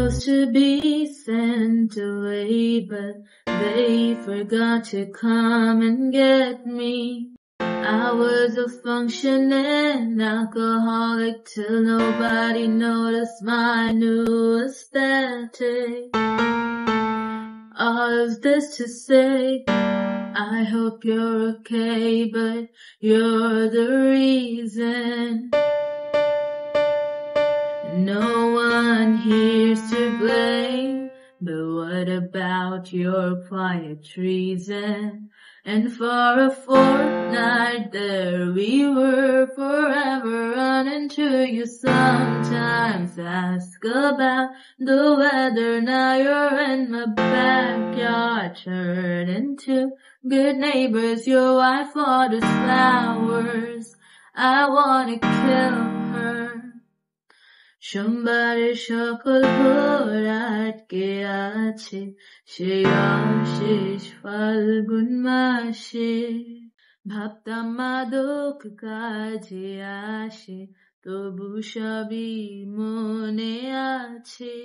supposed to be sent away, but they forgot to come and get me. I was a functioning alcoholic till nobody noticed my new aesthetic. All of this to say, I hope you're okay, but you're the reason. No one here's to blame, but what about your quiet treason? And for a fortnight there we were, forever running to you. Sometimes ask about the weather, now you're in my backyard, turn into good neighbors. Your wife waters flowers, I wanna kill her. সোমবারে সকল ভোর আটকে আছে সেই অশেষ ফাল্গুন মাসে। ভাবতাম মাদক কাজে আসে, তবু সবই মনে আছে।